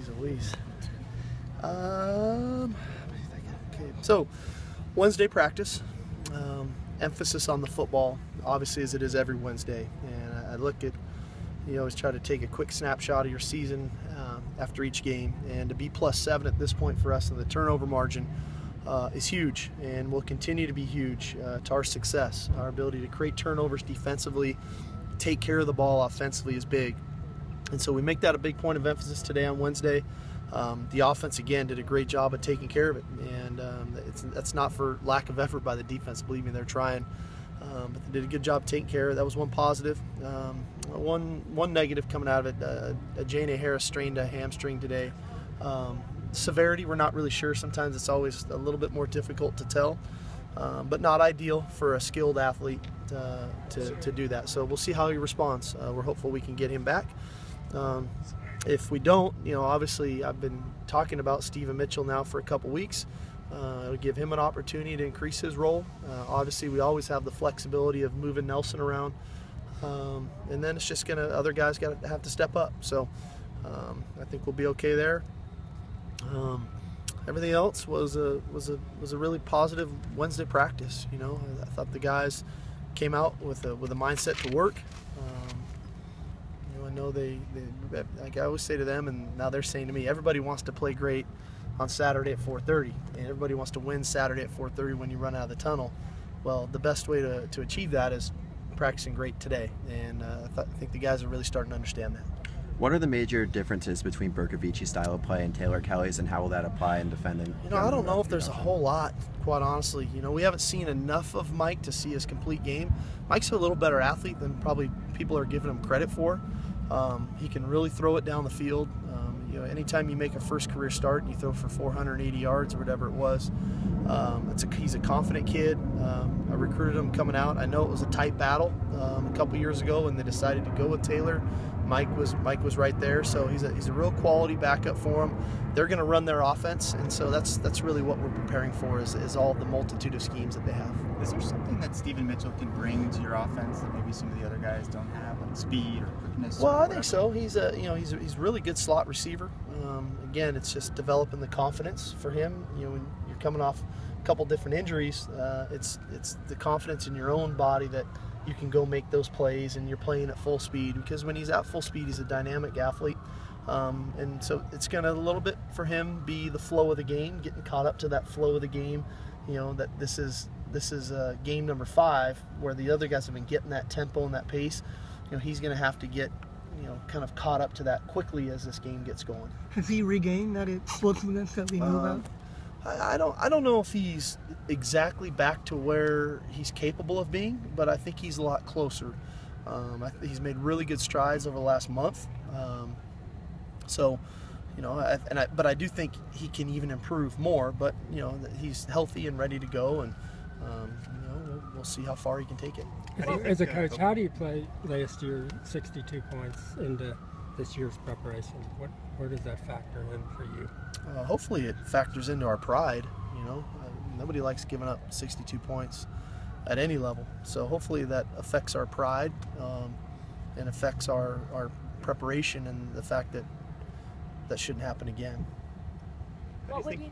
Jeez Louise. Okay. So, Wednesday practice. Emphasis on the football, obviously, as it is every Wednesday. And I look at, always try to take a quick snapshot of your season after each game. And to be +7 at this point for us in the turnover margin is huge, and will continue to be huge to our success. Our ability to create turnovers defensively, take care of the ball offensively is big. And so we make that a big point of emphasis today on Wednesday. The offense, again, did a great job of taking care of it, and that's not for lack of effort by the defense. Believe me, they're trying, but they did a good job taking care of it. That was one positive. One negative coming out of it, Jane Harris strained a hamstring today. Severity, we're not really sure. Sometimes it's always a little bit more difficult to tell, but not ideal for a skilled athlete to do that. So we'll see how he responds. We're hopeful we can get him back. If we don't, obviously I've been talking about Steven Mitchell now for a couple weeks. It'll give him an opportunity to increase his role. Obviously, we always have the flexibility of moving Nelson around, and then it's just other guys got to have to step up. So I think we'll be okay there. Everything else was a really positive Wednesday practice. I thought the guys came out with a mindset to work. I know they like I always say to them, and now they're saying to me, everybody wants to play great on Saturday at 4:30, and everybody wants to win Saturday at 4:30 when you run out of the tunnel. Well, the best way to achieve that is practicing great today, and I think the guys are really starting to understand that. What are the major differences between Berkovici's style of play and Taylor Kelly's, and how will that apply in defending? I don't know if there's a whole lot, quite honestly. We haven't seen enough of Mike to see his complete game. Mike's a little better athlete than probably people are giving him credit for. He can really throw it down the field. Anytime you make a first career start and you throw for 480 yards or whatever it was, he's a confident kid. I recruited him coming out. I know it was a tight battle a couple years ago when they decided to go with Taylor. Mike was right there, so he's a real quality backup for him. They're going to run their offense, and so that's really what we're preparing for is all the multitude of schemes that they have. Is there something that Steven Mitchell can bring to your offense that maybe some of the other guys don't have, like speed or quickness? Well, I think so. He's a really good slot receiver. Again, it's just developing the confidence for him. When you're coming off a couple different injuries, it's the confidence in your own body that you can go make those plays, and you're playing at full speed, because when he's at full speed, he's a dynamic athlete. And so it's going to a little bit for him be the flow of the game, getting caught up to that flow of the game. That this is game number 5 where the other guys have been getting that tempo and that pace. He's going to have to get kind of caught up to that quickly as this game gets going. Has he regained that explosiveness that we knew about? I don't know if he's exactly back to where he's capable of being, but I think he's a lot closer. He's made really good strides over the last month. But I do think he can even improve more. But he's healthy and ready to go, and we'll see how far he can take it. As a coach, how do you play last year 62 points into this year's preparation? Where does that factor in for you? Hopefully it factors into our pride. Nobody likes giving up 62 points at any level. So hopefully that affects our pride and affects our preparation, and the fact that shouldn't happen again. Go ahead.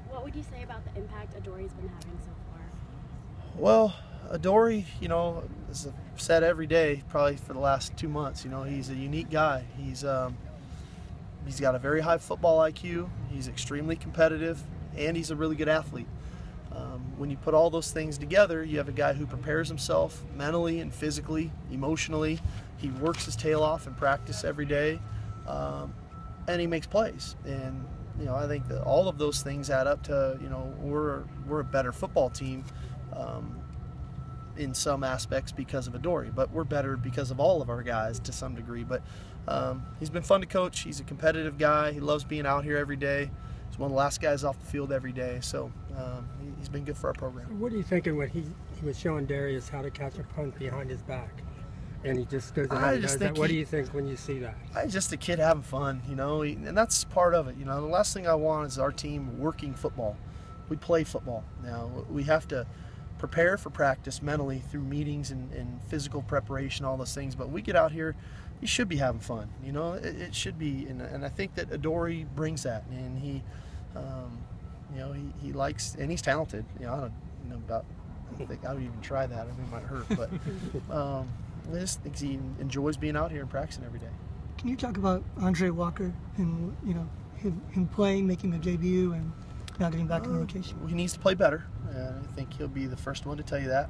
What would you say about the impact Adori's been having so far? Well, Adori, as I've said every day, probably for the last 2 months, he's a unique guy. He's got a very high football IQ. He's extremely competitive, and he's a really good athlete. When you put all those things together, you have a guy who prepares himself mentally and physically, emotionally. He works his tail off in practice every day, and he makes plays. And I think that all of those things add up to we're a better football team in some aspects because of Adori, but we're better because of all of our guys to some degree. But he's been fun to coach. He's a competitive guy. He loves being out here every day. He's one of the last guys off the field every day, so he's been good for our program. What are you thinking when he was showing Darius how to catch a punt behind his back, and he just goes ahead and does that? What do you think when you see that? Just a kid having fun, and that's part of it. The last thing I want is our team working football. We play football. Now, we have to prepare for practice mentally through meetings and physical preparation, all those things, but we get out here he should be having fun. You know, it should be, and I think that Adoree brings that, and he, you know, he likes, and he's talented. You know, I don't know about. I think I would even try that. I think it might hurt, but I just think he enjoys being out here and practicing every day. Can you talk about Andre Walker and him playing, making the debut, and now getting back in the rotation? He needs to play better. I think he'll be the first one to tell you that.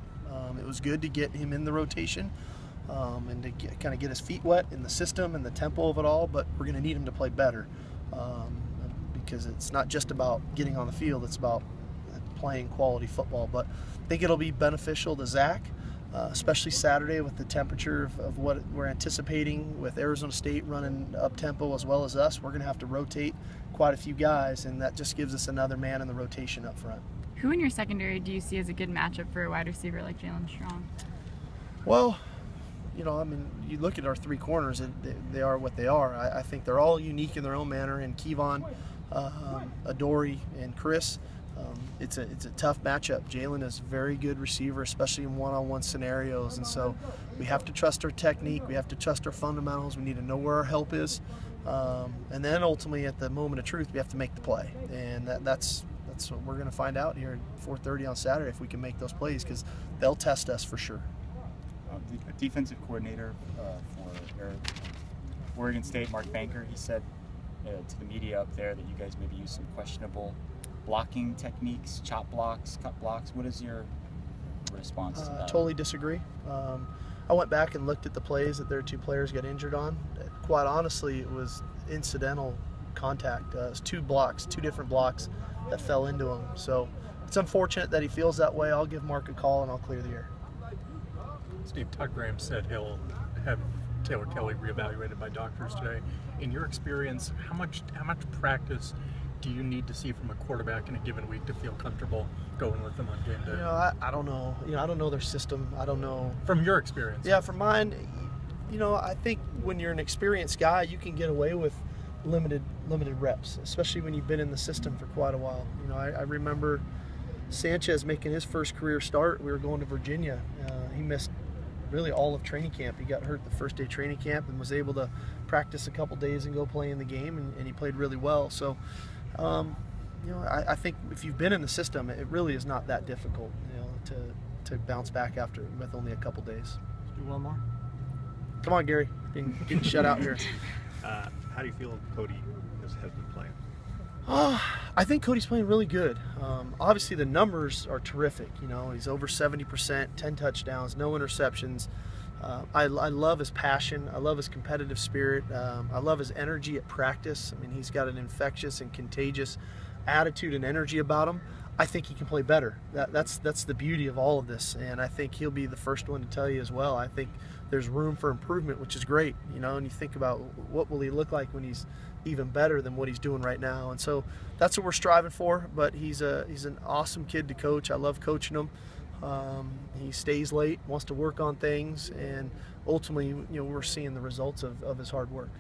It was good to get him in the rotation and to kind of get his feet wet in the system and the tempo of it all, but we're going to need him to play better because it's not just about getting on the field, it's about playing quality football. But I think it'll be beneficial to Zach, especially Saturday with the temperature of what we're anticipating with Arizona State running up tempo as well as us. We're going to have to rotate quite a few guys, and that just gives us another man in the rotation up front. Who in your secondary do you see as a good matchup for a wide receiver like Jalen Strong? Well, you know, I mean, you look at our three corners, they are what they are. I think they're all unique in their own manner, and Kevon, Adoree, and Chris. It's a tough matchup. Jalen is a very good receiver, especially in one-on-one scenarios, and so we have to trust our technique. We have to trust our fundamentals. We need to know where our help is, and then ultimately at the moment of truth, we have to make the play, and that's what we're going to find out here at 4:30 on Saturday if we can make those plays, because they'll test us for sure. The defensive coordinator for Oregon State, Mark Banker, he said to the media up there that you guys maybe use some questionable blocking techniques, chop blocks, cut blocks. What is your response to that? Totally disagree. I went back and looked at the plays that their two players got injured on. Quite honestly, it was incidental contact. It was two different blocks that fell into him. So it's unfortunate that he feels that way. I'll give Mark a call and I'll clear the air. Steve, Todd Graham said he'll have Taylor Kelly reevaluated by doctors today. In your experience, how much practice do you need to see from a quarterback in a given week to feel comfortable going with them on game day? You know, I don't know. You know, I don't know their system. I don't know. From your experience? Yeah, from mine, you know, I think when you're an experienced guy, you can get away with limited reps, especially when you've been in the system for quite a while. You know, I remember Sanchez making his first career start. We were going to Virginia. He missed really all of training camp. He got hurt the first day of training camp and was able to practice a couple days and go play in the game, and he played really well. So, you know, I think if you've been in the system, it really is not that difficult, you know, to bounce back after with only a couple days. Let's do one more. Come on, Gary, getting shut out here. How do you feel Cody has been playing? I think Cody's playing really good. Obviously, the numbers are terrific. You know, he's over 70%, 10 touchdowns, no interceptions. I love his passion. I love his competitive spirit. I love his energy at practice. I mean, he's got an infectious and contagious attitude and energy about him. I think he can play better. That's the beauty of all of this, and I think he'll be the first one to tell you as well. I think there's room for improvement, which is great. You know, and you think about what will he look like when he's even better than what he's doing right now, and so that's what we're striving for. But he's an awesome kid to coach. I love coaching him. He stays late, wants to work on things, and ultimately, you know, we're seeing the results of his hard work.